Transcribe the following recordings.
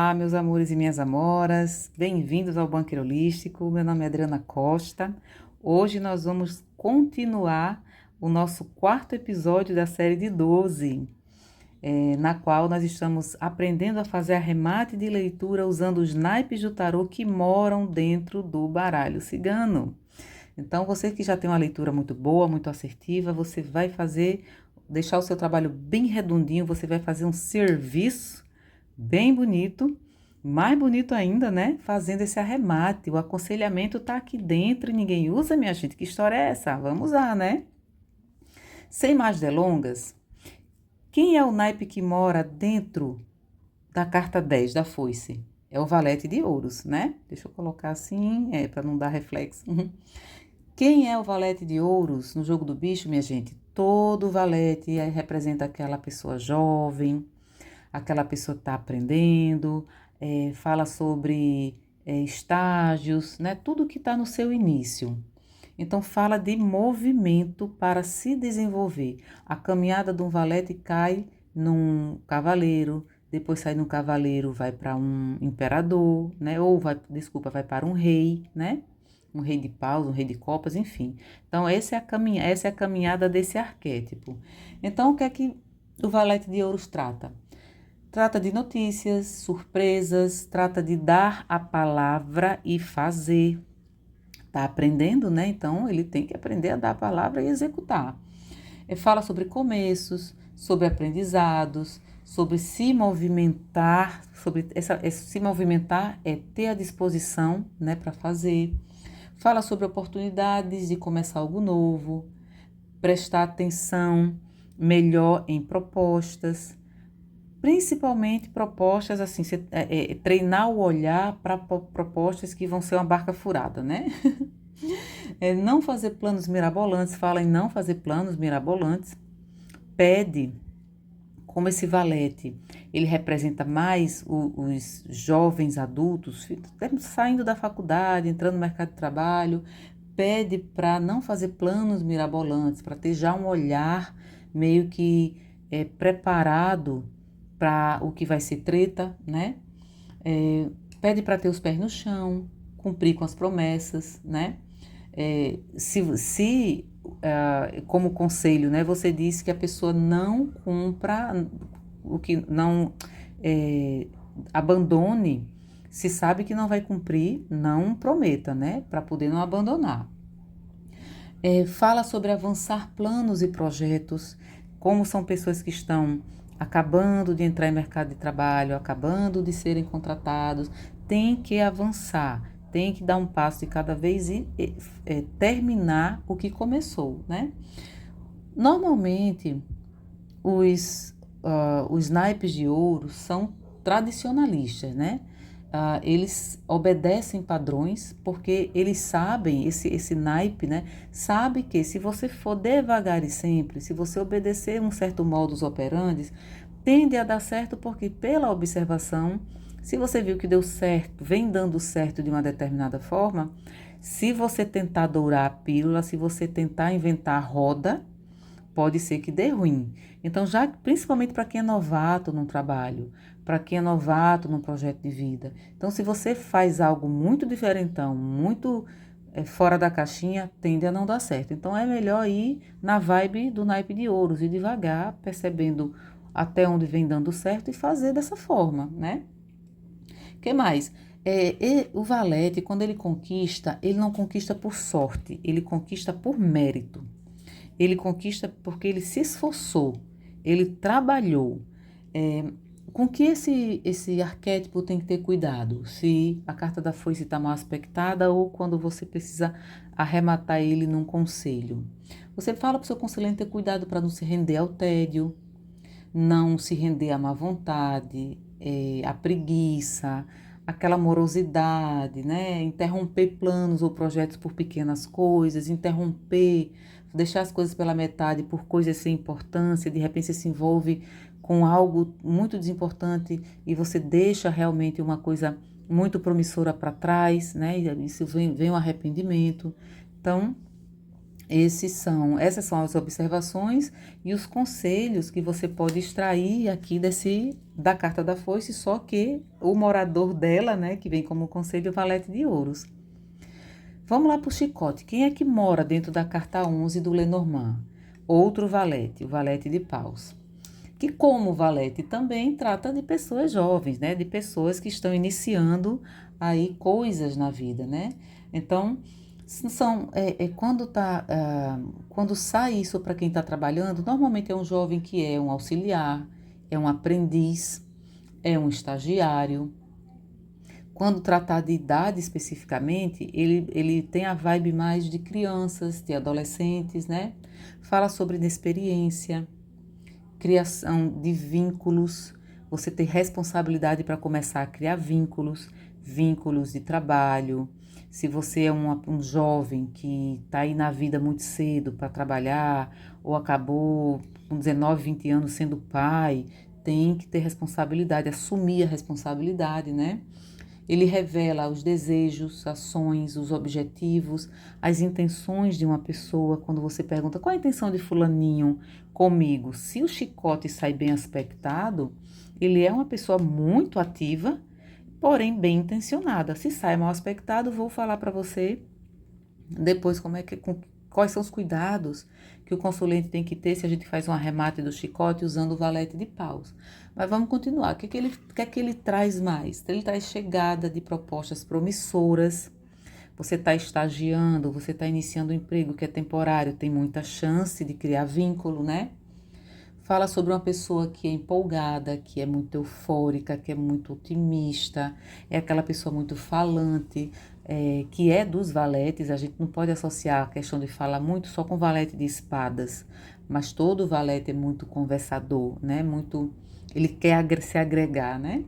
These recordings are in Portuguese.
Olá, meus amores e minhas amoras, bem-vindos ao Bunker Holístico. Meu nome é Adriana Costa. Hoje nós vamos continuar o nosso quarto episódio da série de 12, na qual nós estamos aprendendo a fazer arremate de leitura usando os naipes do tarô que moram dentro do baralho cigano. Então, você que já tem uma leitura muito boa, muito assertiva, você vai deixar o seu trabalho bem redondinho, você vai fazer um serviço bem bonito, mais bonito ainda, né? Fazendo esse arremate. O aconselhamento tá aqui dentro e ninguém usa, minha gente. Que história é essa? Vamos usar, né? Sem mais delongas, quem é o naipe que mora dentro da carta 10 da foice? É o valete de ouros, né? Deixa eu colocar assim, para não dar reflexo. Quem é o valete de ouros no jogo do bicho, minha gente? Todo valete representa aquela pessoa jovem, aquela pessoa que está aprendendo, fala sobre estágios, né? Tudo que está no seu início. Então, fala de movimento para se desenvolver. A caminhada de um valete cai num cavaleiro, depois sai num cavaleiro, vai para um imperador, né? Ou vai para um rei, né? Um rei de paus, um rei de copas, enfim. Então, essa é a caminhada desse arquétipo. Então, o que é que o valete de ouros trata? Trata de notícias, surpresas, trata de dar a palavra e fazer. Está aprendendo, né? Então, ele tem que aprender a dar a palavra e executar. Fala sobre começos, sobre aprendizados, sobre se movimentar, se movimentar é ter a disposição, né, para fazer. Fala sobre oportunidades de começar algo novo, prestar atenção melhor em propostas, principalmente propostas assim, treinar o olhar para propostas que vão ser uma barca furada, né? Não fazer planos mirabolantes, fala em não fazer planos mirabolantes, pede, como esse valete, ele representa mais os jovens adultos, saindo da faculdade, entrando no mercado de trabalho, pede para não fazer planos mirabolantes, para ter já um olhar meio que preparado para o que vai ser treta, né? Pede para ter os pés no chão, cumprir com as promessas, né? Como conselho, né, você disse que a pessoa não cumpra o que não abandone, se sabe que não vai cumprir, não prometa, né, para poder não abandonar. Fala sobre avançar planos e projetos, como são pessoas que estão acabando de entrar em mercado de trabalho, acabando de serem contratados, tem que avançar, tem que dar um passo de cada vez e terminar o que começou, né? Normalmente, os naipes de ouro são tradicionalistas, né? Eles obedecem padrões porque eles sabem, esse naipe, né? Sabe que se você for devagar e sempre, se você obedecer um certo modus operandi, tende a dar certo porque pela observação, se você viu que deu certo, vem dando certo de uma determinada forma, se você tentar dourar a pílula, se você tentar inventar a roda, pode ser que dê ruim. Então, já principalmente para quem é novato num trabalho, para quem é novato num projeto de vida. Então, se você faz algo muito diferentão, muito fora da caixinha, tende a não dar certo. Então, é melhor ir na vibe do naipe de ouros, ir devagar, percebendo até onde vem dando certo e fazer dessa forma, né? O que mais? O valete, quando ele conquista, ele não conquista por sorte, ele conquista por mérito. Ele conquista porque ele se esforçou, ele trabalhou. Com que esse arquétipo tem que ter cuidado? Se a carta da foice está mal aspectada ou quando você precisa arrematar ele num conselho. Você fala para o seu conselheiro ter cuidado para não se render ao tédio, não se render à má vontade, à preguiça, aquela morosidade, né? Interromper planos ou projetos por pequenas coisas, deixar as coisas pela metade por coisas sem importância, de repente você se envolve com algo muito desimportante e você deixa realmente uma coisa muito promissora para trás, né? E isso vem um arrependimento. Então, Essas são as observações e os conselhos que você pode extrair aqui da carta da foice, só que o morador dela, né, que vem como conselho, é o valete de ouros. Vamos lá para o chicote. Quem é que mora dentro da carta 11 do Lenormand? Outro valete, o valete de paus. Que como valete também trata de pessoas jovens, né, de pessoas que estão iniciando aí coisas na vida, né? Então, quando sai isso para quem está trabalhando, normalmente é um jovem que é um auxiliar, é um aprendiz, é um estagiário. Quando tratar de idade especificamente, ele tem a vibe mais de crianças, de adolescentes, né? Fala sobre inexperiência, criação de vínculos, você ter responsabilidade para começar a criar vínculos, vínculos de trabalho. Se você é um jovem que está aí na vida muito cedo para trabalhar, ou acabou com 19, 20 anos sendo pai, tem que ter responsabilidade, assumir a responsabilidade, né? Ele revela os desejos, ações, os objetivos, as intenções de uma pessoa. Quando você pergunta qual a intenção de fulaninho comigo, se o chicote sai bem aspectado, ele é uma pessoa muito ativa, porém bem intencionada. Se sai mal aspectado, vou falar para você depois quais são os cuidados que o consulente tem que ter se a gente faz um arremate do chicote usando o valete de paus. Mas vamos continuar. O que é que ele traz mais? Ele traz chegada de propostas promissoras. Você está estagiando, você está iniciando um emprego que é temporário, tem muita chance de criar vínculo, né? Fala sobre uma pessoa que é empolgada, que é muito eufórica, que é muito otimista, é aquela pessoa muito falante, que é dos valetes. A gente não pode associar a questão de falar muito só com valete de espadas, mas todo valete é muito conversador, né? Ele quer se agregar, né?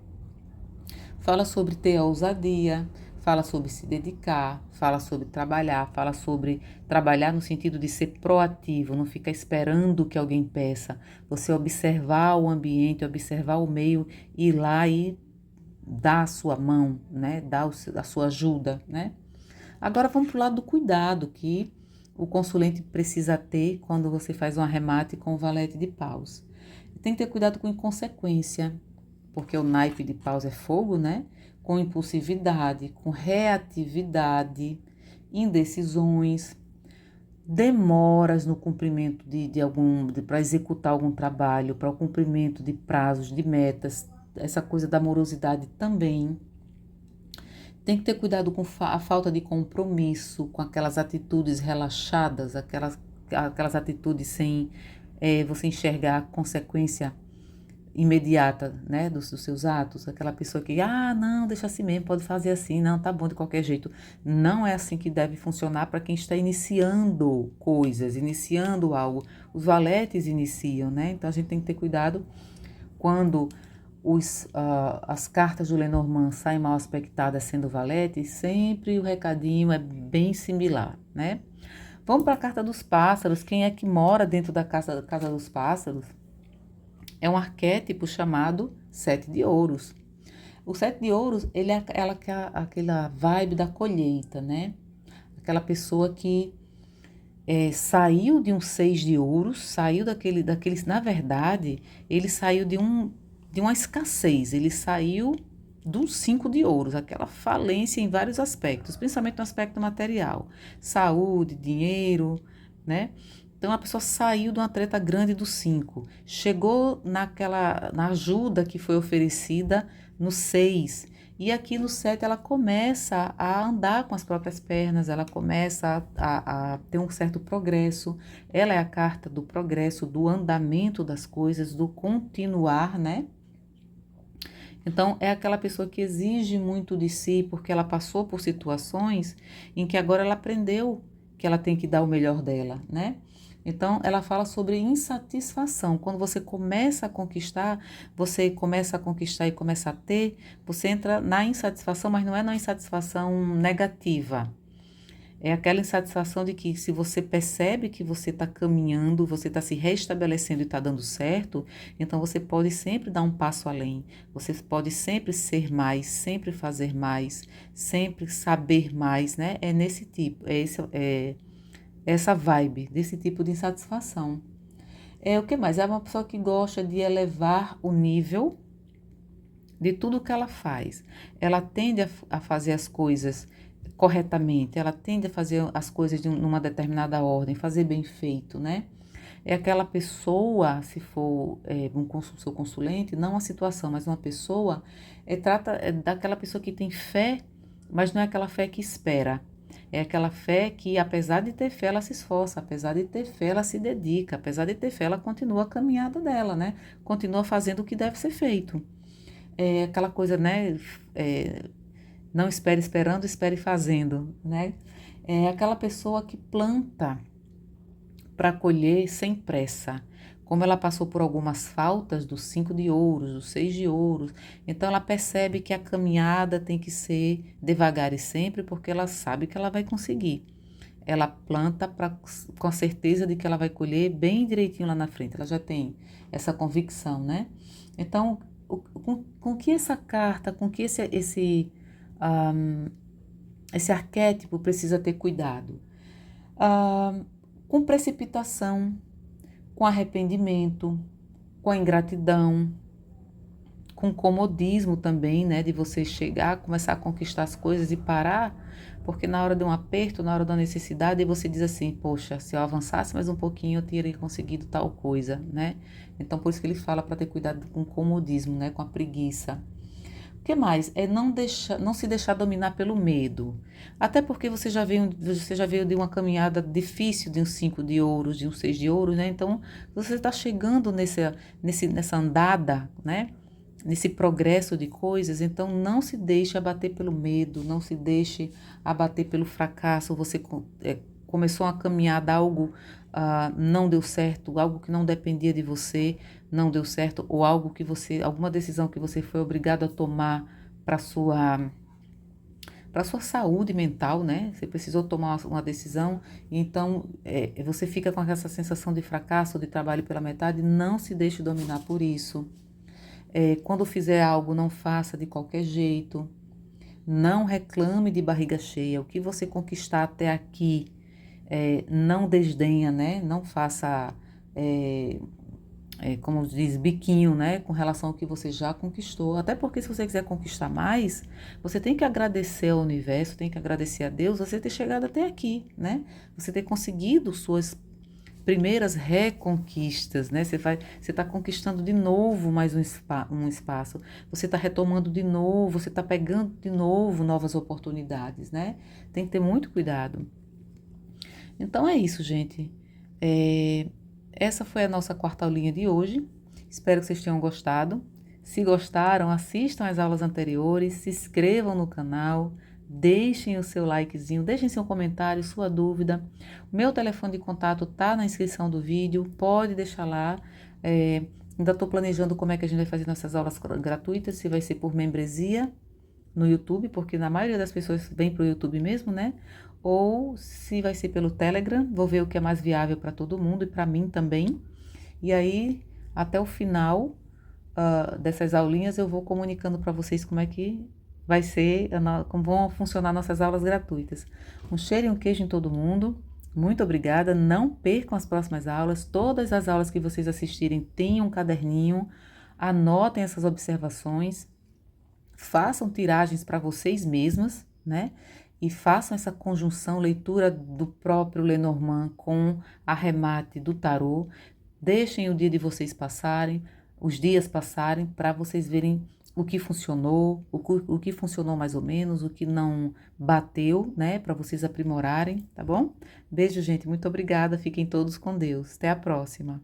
Fala sobre ter a ousadia, fala sobre se dedicar, fala sobre trabalhar, fala sobre trabalhar no sentido de ser proativo, não ficar esperando que alguém peça. Você observar o ambiente, observar o meio, ir lá e dar a sua mão, né? Dar a sua ajuda, né? Agora vamos para o lado do cuidado que o consulente precisa ter quando você faz um arremate com o valete de paus. Tem que ter cuidado com inconsequência, porque o naipe de paus é fogo, né? Com impulsividade, com reatividade, indecisões, demoras no cumprimento para executar algum trabalho, para o cumprimento de prazos, de metas, essa coisa da morosidade também. Tem que ter cuidado com a falta de compromisso, com aquelas atitudes relaxadas, aquelas atitudes sem você enxergar a consequência imediata, né, dos seus atos, aquela pessoa que, não, deixa assim mesmo, pode fazer assim, não, tá bom de qualquer jeito. Não é assim que deve funcionar para quem está iniciando coisas, iniciando algo. Os valetes iniciam, né, então a gente tem que ter cuidado quando as cartas do Lenormand saem mal aspectadas sendo valete, sempre o recadinho é bem similar, né. Vamos para a carta dos pássaros. Quem é que mora dentro da casa dos pássaros? É um arquétipo chamado Sete de Ouros. O Sete de Ouros, ele é aquela vibe da colheita, né? Aquela pessoa que saiu de um Seis de Ouros, saiu na verdade, ele saiu de uma escassez, ele saiu do Cinco de Ouros, aquela falência em vários aspectos, principalmente no aspecto material, saúde, dinheiro, né? Então a pessoa saiu de uma treta grande do 5, chegou na ajuda que foi oferecida no 6, e aqui no 7 ela começa a andar com as próprias pernas, ela começa a ter um certo progresso. Ela é a carta do progresso, do andamento das coisas, do continuar, né? Então, é aquela pessoa que exige muito de si, porque ela passou por situações em que agora ela aprendeu que ela tem que dar o melhor dela, né? Então, ela fala sobre insatisfação. Quando você começa a conquistar e começa a ter, você entra na insatisfação, mas não é na insatisfação negativa. É aquela insatisfação de que se você percebe que você está caminhando, você está se restabelecendo e está dando certo, então você pode sempre dar um passo além. Você pode sempre ser mais, sempre fazer mais, sempre saber mais, né? É nesse tipo, essa vibe, desse tipo de insatisfação. O que mais? É uma pessoa que gosta de elevar o nível de tudo que ela faz. Ela tende a fazer as coisas corretamente, ela tende a fazer as coisas numa determinada ordem, fazer bem feito, né? É aquela pessoa, se for seu consulente, não a situação, mas uma pessoa, trata daquela pessoa que tem fé, mas não é aquela fé que espera. É aquela fé que, apesar de ter fé, ela se esforça, apesar de ter fé, ela se dedica, apesar de ter fé, ela continua a caminhada dela, né? Continua fazendo o que deve ser feito. É aquela coisa, né? Não espere esperando, espere fazendo, né? É aquela pessoa que planta para colher sem pressa. Como ela passou por algumas faltas dos 5 de ouros, dos 6 de ouros, então ela percebe que a caminhada tem que ser devagar e sempre, porque ela sabe que ela vai conseguir. Ela planta com a certeza de que ela vai colher bem direitinho lá na frente. Ela já tem essa convicção, né? Então, com que essa carta, com que esse arquétipo precisa ter cuidado? Com precipitação, com arrependimento, com ingratidão, com comodismo também, né? De você chegar, começar a conquistar as coisas e parar, porque na hora de um aperto, na hora da necessidade, você diz assim, poxa, se eu avançasse mais um pouquinho, eu teria conseguido tal coisa, né? Então, por isso que ele fala para ter cuidado com o comodismo, né? Com a preguiça. O que mais? É não se deixar dominar pelo medo. Até porque você já veio de uma caminhada difícil, de uns 5 de ouros, de uns 6 de ouros, né? Então, você está chegando nessa andada, né? Nesse progresso de coisas, então não se deixe abater pelo medo, não se deixe abater pelo fracasso. Você começou a caminhar, algo não deu certo, algo que não dependia de você não deu certo, ou alguma decisão que você foi obrigado a tomar para sua saúde mental, né? Você precisou tomar uma decisão, então você fica com essa sensação de fracasso, de trabalho pela metade. Não se deixe dominar por isso. Quando fizer algo, não faça de qualquer jeito. Não reclame de barriga cheia. O que você conquistar até aqui, não desdenha, né? Não faça, como diz, biquinho, né? Com relação ao que você já conquistou. Até porque se você quiser conquistar mais, você tem que agradecer ao universo, tem que agradecer a Deus, você ter chegado até aqui, né? Você ter conseguido suas primeiras reconquistas, né? Você está conquistando de novo mais um espaço. Você está retomando de novo, você está pegando de novo novas oportunidades, né? Tem que ter muito cuidado. Então é isso, gente. Essa foi a nossa quarta aulinha de hoje. Espero que vocês tenham gostado. Se gostaram, assistam às aulas anteriores, se inscrevam no canal, deixem o seu likezinho, deixem seu comentário, sua dúvida. O meu telefone de contato está na inscrição do vídeo, pode deixar lá. Ainda estou planejando como é que a gente vai fazer nossas aulas gratuitas, se vai ser por membresia no YouTube, porque na maioria das pessoas vem para o YouTube mesmo, né? Ou se vai ser pelo Telegram, vou ver o que é mais viável para todo mundo e para mim também. E aí, até o final dessas aulinhas, eu vou comunicando para vocês como é que vai ser, como vão funcionar nossas aulas gratuitas. Um cheiro e um queijo em todo mundo. Muito obrigada. Não percam as próximas aulas. Todas as aulas que vocês assistirem, tenham um caderninho. Anotem essas observações. Façam tiragens para vocês mesmas, né? E façam essa conjunção, leitura do próprio Lenormand com arremate do tarô. Deixem o dia de vocês passarem, os dias passarem, para vocês verem o que funcionou, o que funcionou mais ou menos, o que não bateu, né? Para vocês aprimorarem, tá bom? Beijo, gente. Muito obrigada. Fiquem todos com Deus. Até a próxima.